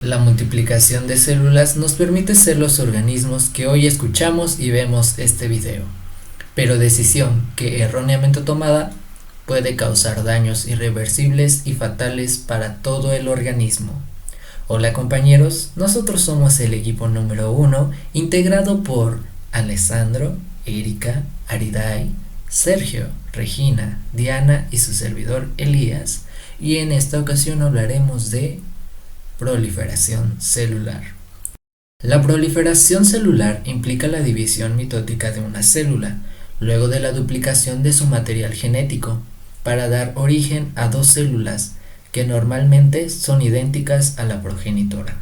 La multiplicación de células nos permite ser los organismos que hoy escuchamos y vemos este video, pero decisión que erróneamente tomada puede causar daños irreversibles y fatales para todo el organismo. Hola compañeros, nosotros somos el equipo número 1 integrado por Alessandro, Erika, Ariday, Sergio, Regina, Diana y su servidor Elías, y en esta ocasión hablaremos de proliferación celular. La proliferación celular implica la división mitótica de una célula, luego de la duplicación de su material genético, para dar origen a dos células que normalmente son idénticas a la progenitora.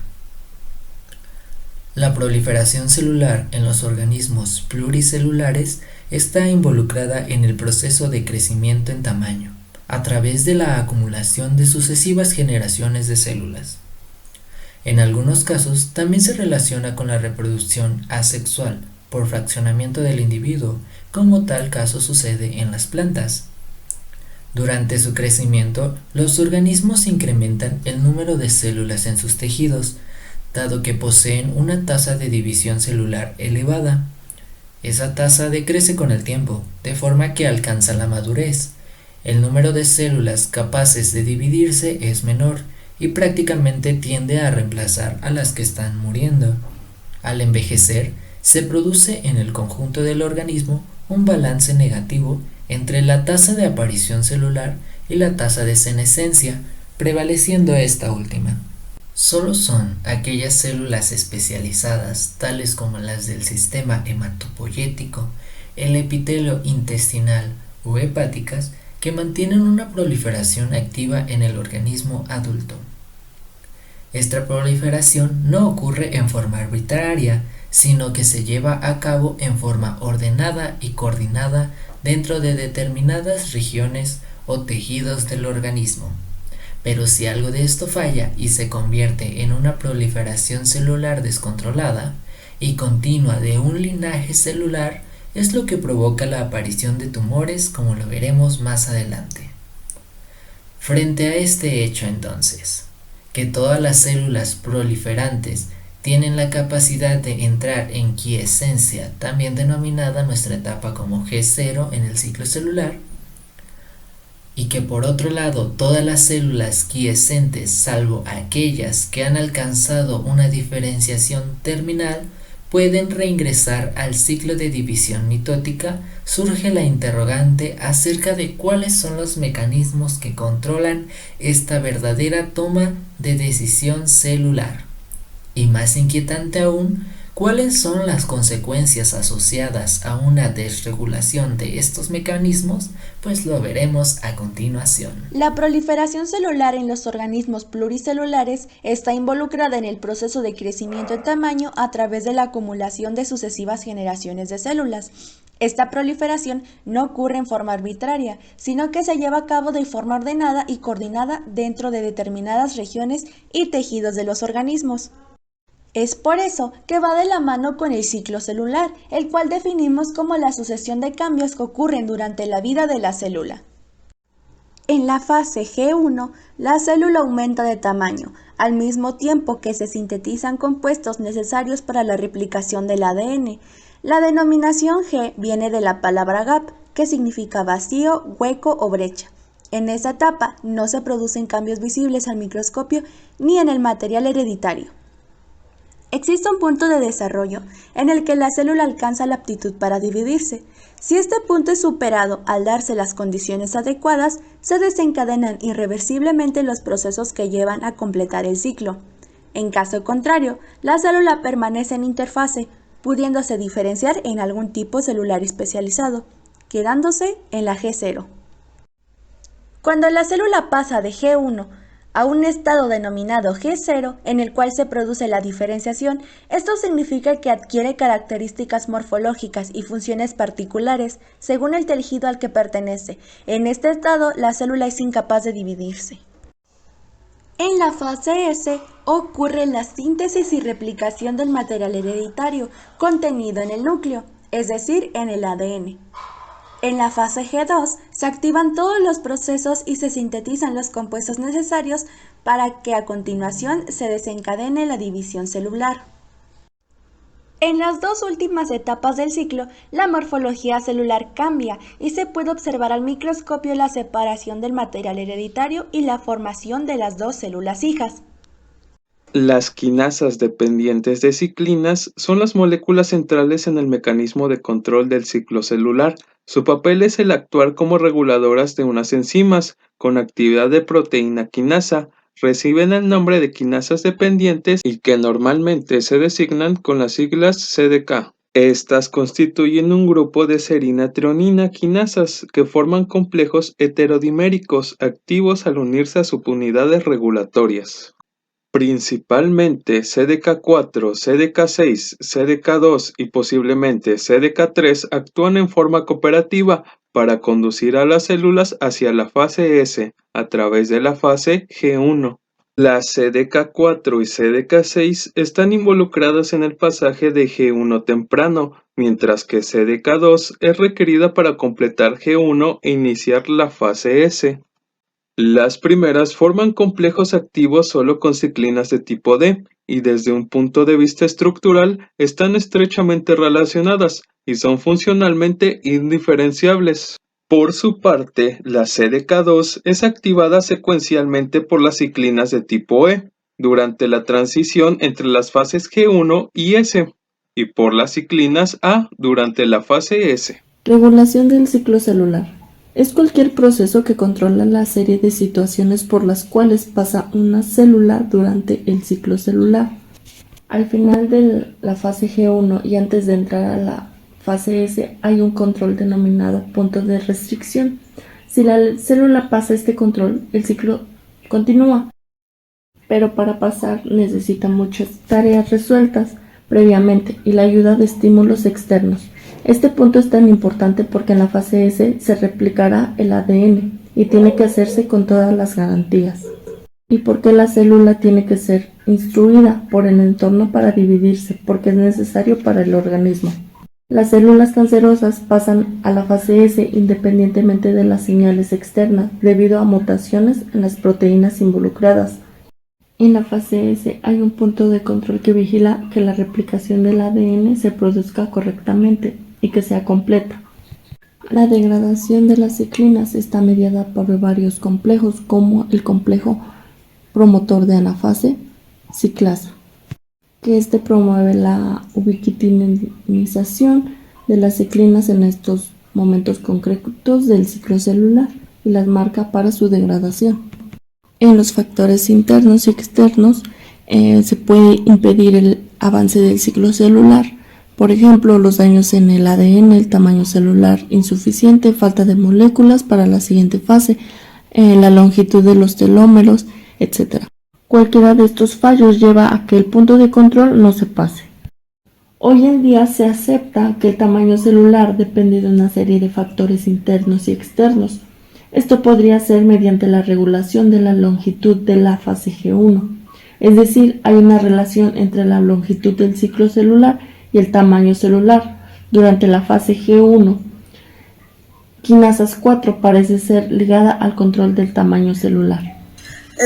La proliferación celular en los organismos pluricelulares está involucrada en el proceso de crecimiento en tamaño, a través de la acumulación de sucesivas generaciones de células. En algunos casos también se relaciona con la reproducción asexual por fraccionamiento del individuo, como tal caso sucede en las plantas. Durante su crecimiento, los organismos incrementan el número de células en sus tejidos, dado que poseen una tasa de división celular elevada. Esa tasa decrece con el tiempo, de forma que alcanza la madurez. El número de células capaces de dividirse es menor y prácticamente tiende a reemplazar a las que están muriendo. Al envejecer, se produce en el conjunto del organismo un balance negativo entre la tasa de aparición celular y la tasa de senescencia, prevaleciendo esta última. Solo son aquellas células especializadas, tales como las del sistema hematopoyético, el epitelio intestinal o hepáticas, que mantienen una proliferación activa en el organismo adulto. Esta proliferación no ocurre en forma arbitraria, sino que se lleva a cabo en forma ordenada y coordinada dentro de determinadas regiones o tejidos del organismo. Pero si algo de esto falla y se convierte en una proliferación celular descontrolada y continua de un linaje celular, es lo que provoca la aparición de tumores, como lo veremos más adelante. Frente a este hecho entonces, que todas las células proliferantes tienen la capacidad de entrar en quiescencia, también denominada nuestra etapa como G0 en el ciclo celular, y que por otro lado todas las células quiescentes, salvo aquellas que han alcanzado una diferenciación terminal, pueden reingresar al ciclo de división mitótica, surge la interrogante acerca de cuáles son los mecanismos que controlan esta verdadera toma de decisión celular. Y más inquietante aún, ¿cuáles son las consecuencias asociadas a una desregulación de estos mecanismos? Pues lo veremos a continuación. La proliferación celular en los organismos pluricelulares está involucrada en el proceso de crecimiento en tamaño a través de la acumulación de sucesivas generaciones de células. Esta proliferación no ocurre en forma arbitraria, sino que se lleva a cabo de forma ordenada y coordinada dentro de determinadas regiones y tejidos de los organismos. Es por eso que va de la mano con el ciclo celular, el cual definimos como la sucesión de cambios que ocurren durante la vida de la célula. En la fase G1, la célula aumenta de tamaño, al mismo tiempo que se sintetizan compuestos necesarios para la replicación del ADN. La denominación G viene de la palabra gap, que significa vacío, hueco o brecha. En esa etapa no se producen cambios visibles al microscopio ni en el material hereditario. Existe un punto de desarrollo en el que la célula alcanza la aptitud para dividirse. Si este punto es superado al darse las condiciones adecuadas, se desencadenan irreversiblemente los procesos que llevan a completar el ciclo. En caso contrario, la célula permanece en interfase, pudiéndose diferenciar en algún tipo celular especializado, quedándose en la G0. Cuando la célula pasa de G1 a un estado denominado G0, en el cual se produce la diferenciación, esto significa que adquiere características morfológicas y funciones particulares según el tejido al que pertenece. En este estado, la célula es incapaz de dividirse. En la fase S ocurre la síntesis y replicación del material hereditario contenido en el núcleo, es decir, en el ADN. En la fase G2 se activan todos los procesos y se sintetizan los compuestos necesarios para que a continuación se desencadene la división celular. En las dos últimas etapas del ciclo, la morfología celular cambia y se puede observar al microscopio la separación del material hereditario y la formación de las dos células hijas. Las quinasas dependientes de ciclinas son las moléculas centrales en el mecanismo de control del ciclo celular. Su papel es el actuar como reguladoras de unas enzimas con actividad de proteína quinasa. Reciben el nombre de quinasas dependientes y que normalmente se designan con las siglas CDK. Estas constituyen un grupo de serina-trionina quinasas que forman complejos heterodiméricos activos al unirse a subunidades regulatorias. Principalmente CDK4, CDK6, CDK2 y posiblemente CDK3 actúan en forma cooperativa para conducir a las células hacia la fase S a través de la fase G1. Las CDK4 y CDK6 están involucradas en el pasaje de G1 temprano, mientras que CDK2 es requerida para completar G1 e iniciar la fase S. Las primeras forman complejos activos solo con ciclinas de tipo D y desde un punto de vista estructural están estrechamente relacionadas y son funcionalmente indiferenciables. Por su parte, la CDK2 es activada secuencialmente por las ciclinas de tipo E durante la transición entre las fases G1 y S y por las ciclinas A durante la fase S. Regulación del ciclo celular. Es cualquier proceso que controla la serie de situaciones por las cuales pasa una célula durante el ciclo celular. Al final de la fase G1 y antes de entrar a la fase S hay un control denominado punto de restricción. Si la célula pasa este control, el ciclo continúa, pero para pasar necesita muchas tareas resueltas previamente y la ayuda de estímulos externos. Este punto es tan importante porque en la fase S se replicará el ADN y tiene que hacerse con todas las garantías. Y porque la célula tiene que ser instruida por el entorno para dividirse, porque es necesario para el organismo. Las células cancerosas pasan a la fase S independientemente de las señales externas debido a mutaciones en las proteínas involucradas. En la fase S hay un punto de control que vigila que la replicación del ADN se produzca correctamente y que sea completa. La degradación de las ciclinas está mediada por varios complejos como el complejo promotor de anafase ciclasa, que promueve la ubiquitinización de las ciclinas en estos momentos concretos del ciclo celular y las marca para su degradación. En los factores internos y externos se puede impedir el avance del ciclo celular. Por ejemplo, los daños en el ADN, el tamaño celular insuficiente, falta de moléculas para la siguiente fase, la longitud de los telómeros, etc. Cualquiera de estos fallos lleva a que el punto de control no se pase. Hoy en día se acepta que el tamaño celular depende de una serie de factores internos y externos. Esto podría ser mediante la regulación de la longitud de la fase G1. Es decir, hay una relación entre la longitud del ciclo celular y el tamaño celular. Durante la fase G1, quinasas 4 parece ser ligada al control del tamaño celular.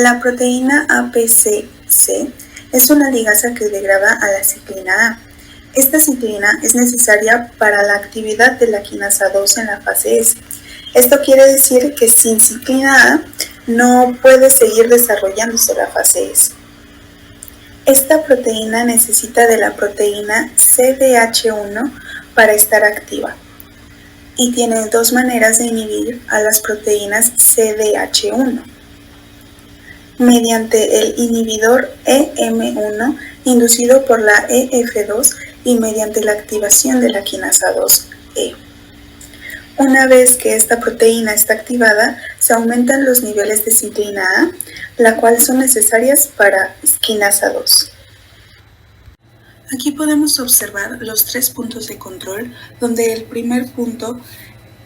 La proteína APCC es una ligasa que degrada a la ciclina A. Esta ciclina es necesaria para la actividad de la quinasa 2 en la fase S. Esto quiere decir que sin ciclina A no puede seguir desarrollándose la fase S. Esta proteína necesita de la proteína CDH1 para estar activa y tiene dos maneras de inhibir a las proteínas CDH1. Mediante el inhibidor EM1 inducido por la EF2 y mediante la activación de la quinasa 2E. Una vez que esta proteína está activada, se aumentan los niveles de ciclina A, la cual son necesarias para quinasa 2. Aquí podemos observar los tres puntos de control, donde el primer punto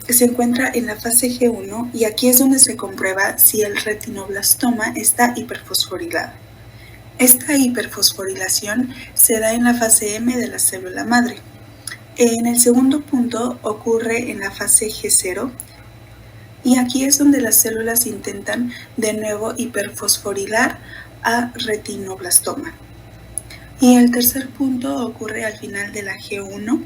se encuentra en la fase G1 y aquí es donde se comprueba si el retinoblastoma está hiperfosforilado. Esta hiperfosforilación se da en la fase M de la célula madre. En el segundo punto ocurre en la fase G0 Y aquí es donde las células intentan de nuevo hiperfosforilar a retinoblastoma. Y el tercer punto ocurre al final de la G1,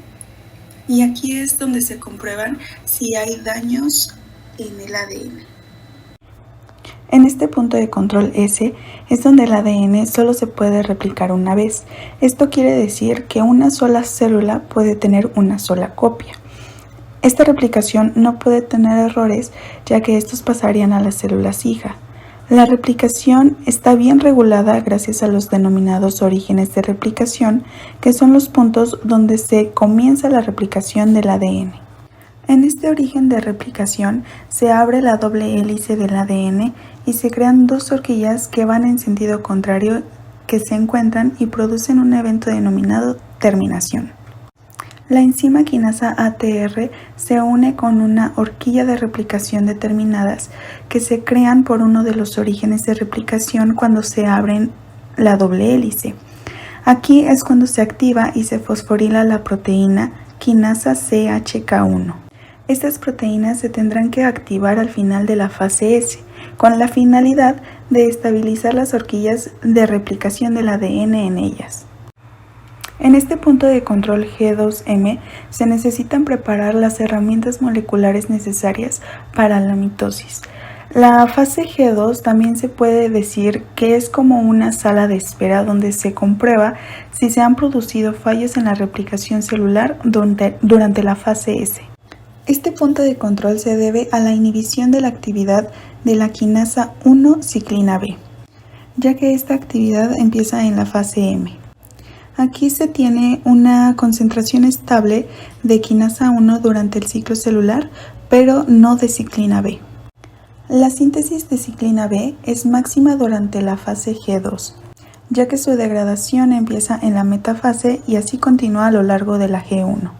y aquí es donde se comprueban si hay daños en el ADN. En este punto de control S es donde el ADN solo se puede replicar una vez. Esto quiere decir que una sola célula puede tener una sola copia. Esta replicación no puede tener errores, ya que estos pasarían a las células hija. La replicación está bien regulada gracias a los denominados orígenes de replicación, que son los puntos donde se comienza la replicación del ADN. En este origen de replicación se abre la doble hélice del ADN y se crean dos horquillas que van en sentido contrario, que se encuentran y producen un evento denominado terminación. La enzima quinasa ATR se une con una horquilla de replicación determinadas que se crean por uno de los orígenes de replicación cuando se abren la doble hélice. Aquí es cuando se activa y se fosforila la proteína quinasa CHK1. Estas proteínas se tendrán que activar al final de la fase S, con la finalidad de estabilizar las horquillas de replicación del ADN en ellas. En este punto de control G2M se necesitan preparar las herramientas moleculares necesarias para la mitosis. La fase G2 también se puede decir que es como una sala de espera donde se comprueba si se han producido fallos en la replicación celular durante la fase S. Este punto de control se debe a la inhibición de la actividad de la quinasa 1 ciclina B, ya que esta actividad empieza en la fase M. Aquí se tiene una concentración estable de quinasa 1 durante el ciclo celular, pero no de ciclina B. La síntesis de ciclina B es máxima durante la fase G2, ya que su degradación empieza en la metafase y así continúa a lo largo de la G1.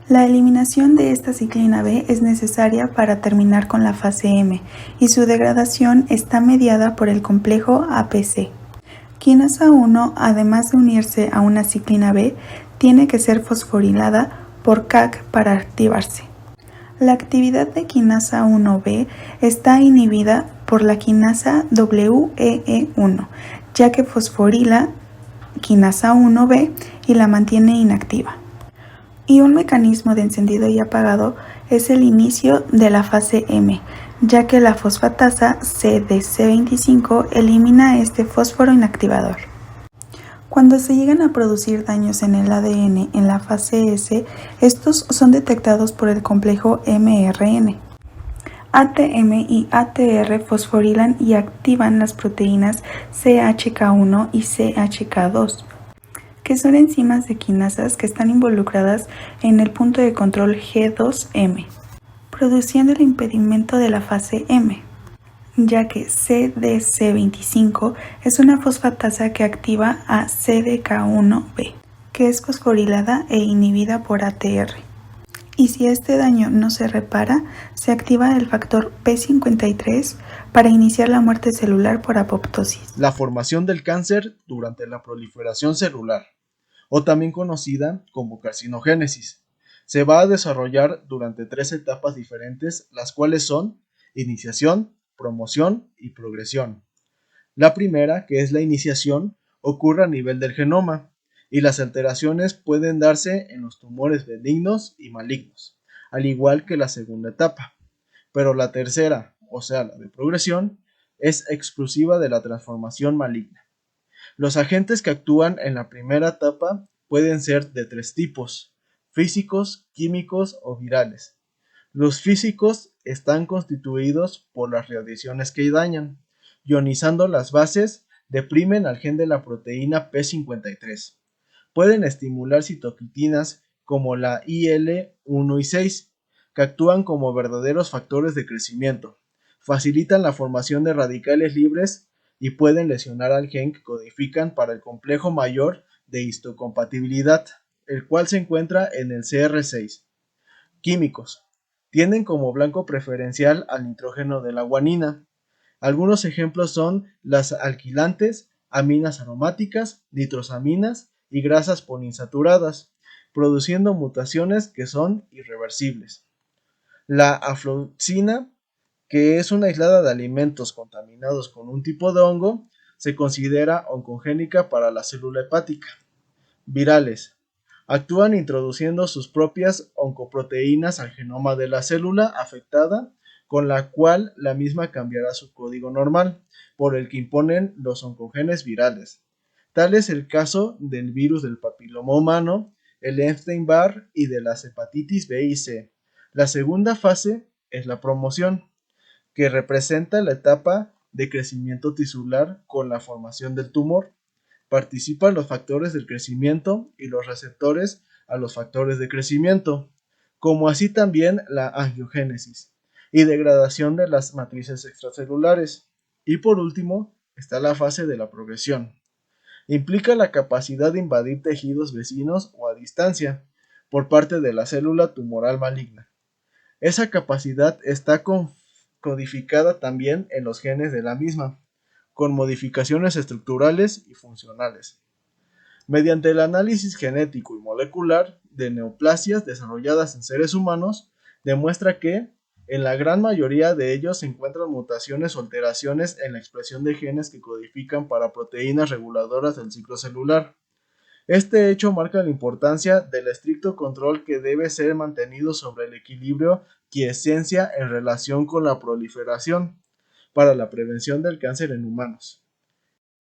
La eliminación de esta ciclina B es necesaria para terminar con la fase M y su degradación está mediada por el complejo APC. Quinasa 1, además de unirse a una ciclina B, tiene que ser fosforilada por CAC para activarse. La actividad de quinasa 1B está inhibida por la quinasa WEE1, ya que fosforila quinasa 1B y la mantiene inactiva. Y un mecanismo de encendido y apagado es el inicio de la fase M, ya que la fosfatasa CDC25 elimina este fósforo inactivador. Cuando se llegan a producir daños en el ADN en la fase S, estos son detectados por el complejo mRN. ATM y ATR fosforilan y activan las proteínas CHK1 y CHK2, que son enzimas de quinasas que están involucradas en el punto de control G2M, produciendo el impedimento de la fase M, ya que CDC25 es una fosfatasa que activa a CDK1B, que es fosforilada e inhibida por ATR. Y si este daño no se repara, se activa el factor P53 para iniciar la muerte celular por apoptosis. La formación del cáncer durante la proliferación celular, o también conocida como carcinogénesis, se va a desarrollar durante 3 etapas diferentes, las cuales son iniciación, promoción y progresión. La primera, que es la iniciación, ocurre a nivel del genoma, y las alteraciones pueden darse en los tumores benignos y malignos, al igual que la segunda etapa. Pero la tercera, o sea la de progresión, es exclusiva de la transformación maligna. Los agentes que actúan en la primera etapa pueden ser de 3 tipos: físicos, químicos o virales. Los físicos están constituidos por las radiaciones que dañan. Ionizando las bases, deprimen al gen de la proteína P53. Pueden estimular citoquinas como la IL-1 y 6, que actúan como verdaderos factores de crecimiento. Facilitan la formación de radicales libres y pueden lesionar al gen que codifican para el complejo mayor de histocompatibilidad, el cual se encuentra en el CR6. Químicos. Tienen como blanco preferencial al nitrógeno de la guanina. Algunos ejemplos son las alquilantes, aminas aromáticas, nitrosaminas y grasas poliinsaturadas, produciendo mutaciones que son irreversibles. La afloxina que es una aislada de alimentos contaminados con un tipo de hongo, se considera oncogénica para la célula hepática. Virales. Actúan introduciendo sus propias oncoproteínas al genoma de la célula afectada, con la cual la misma cambiará su código normal, por el que imponen los oncogenes virales. Tal es el caso del virus del papiloma humano, el Epstein-Barr y de las hepatitis B y C. La segunda fase es la promoción, que representa la etapa de crecimiento tisular con la formación del tumor. Participan los factores del crecimiento y los receptores a los factores de crecimiento, como así también la angiogénesis y degradación de las matrices extracelulares. Y por último, está la fase de la progresión. Implica la capacidad de invadir tejidos vecinos o a distancia por parte de la célula tumoral maligna. Esa capacidad está codificada también en los genes de la misma, con modificaciones estructurales y funcionales. Mediante el análisis genético y molecular de neoplasias desarrolladas en seres humanos, demuestra que, en la gran mayoría de ellos se encuentran mutaciones o alteraciones en la expresión de genes que codifican para proteínas reguladoras del ciclo celular. Este hecho marca la importancia del estricto control que debe ser mantenido sobre el equilibrio quiescencia en relación con la proliferación para la prevención del cáncer en humanos.